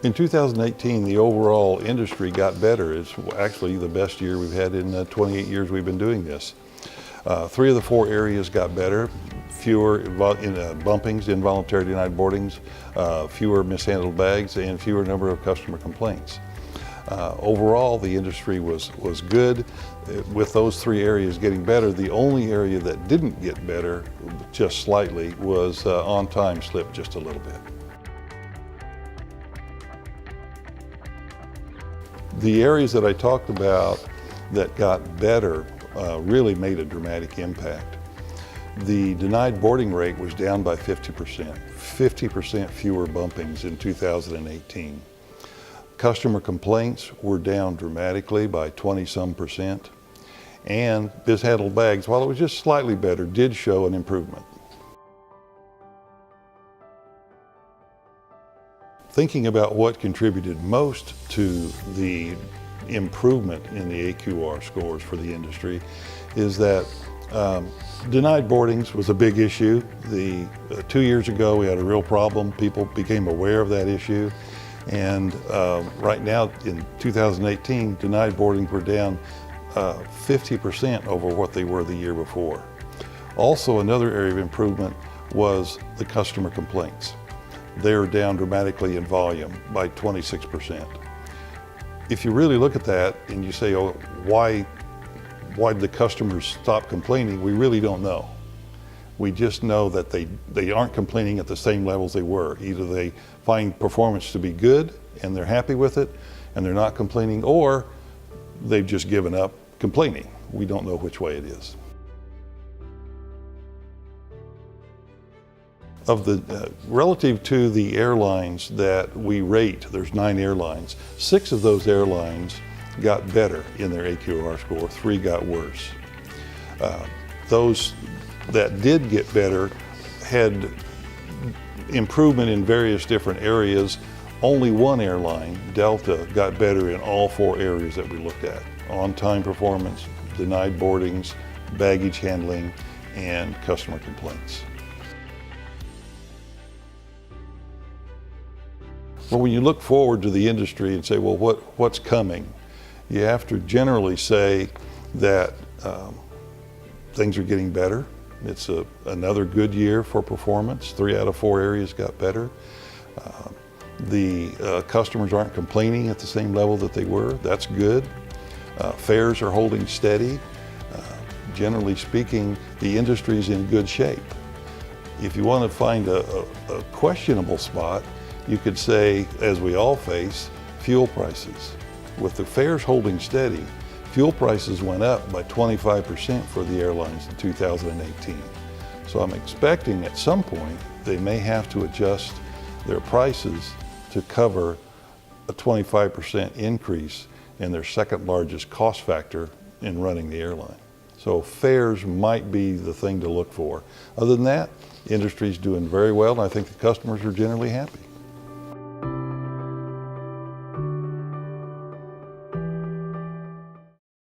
In 2018, the overall industry got better. It's actually the best year we've had in 28 years we've been doing this. 3 of the 4 areas got better. Fewer bumpings, involuntary denied boardings, fewer mishandled bags, and fewer number of customer complaints. Overall, the industry was good. With those 3 areas getting better, the only area that didn't get better, just slightly, was on time slipped just a little bit. The areas that I talked about that got better really made a dramatic impact. The denied boarding rate was down by 50% fewer bumpings in 2018. Customer complaints were down dramatically by 20-some%. And mishandled bags, while it was just slightly better, did show an improvement. Thinking about what contributed most to the improvement in the AQR scores for the industry is that denied boardings was a big issue. 2 years ago we had a real problem. People became aware of that issue. And right now in 2018, denied boardings were down 50% over what they were the year before. Also, another area of improvement was the customer complaints. They're down dramatically in volume by 26%. If you really look at that and you say, oh, why did the customers stop complaining? We really don't know. We just know that they aren't complaining at the same levels they were. Either they find performance to be good and they're happy with it and they're not complaining, or they've just given up complaining. We don't know which way it is. Of the relative to the airlines that we rate, there's 9 airlines. 6 of those airlines got better in their AQR score, 3 got worse. Those that did get better had improvement in various different areas. Only 1 airline, Delta, got better in all 4 areas that we looked at: on-time performance, denied boardings, baggage handling, and customer complaints. Well, when you look forward to the industry and say, well, what's coming? You have to generally say that things are getting better. It's another good year for performance. 3 out of 4 areas got better. The customers aren't complaining at the same level that they were. That's good. Fares are holding steady. Generally speaking, the industry's in good shape. If you want to find a questionable spot, you could say, as we all face, fuel prices. With the fares holding steady, fuel prices went up by 25% for the airlines in 2018. So I'm expecting at some point they may have to adjust their prices to cover a 25% increase in their second largest cost factor in running the airline. So fares might be the thing to look for. Other than that, the industry's doing very well, and I think the customers are generally happy.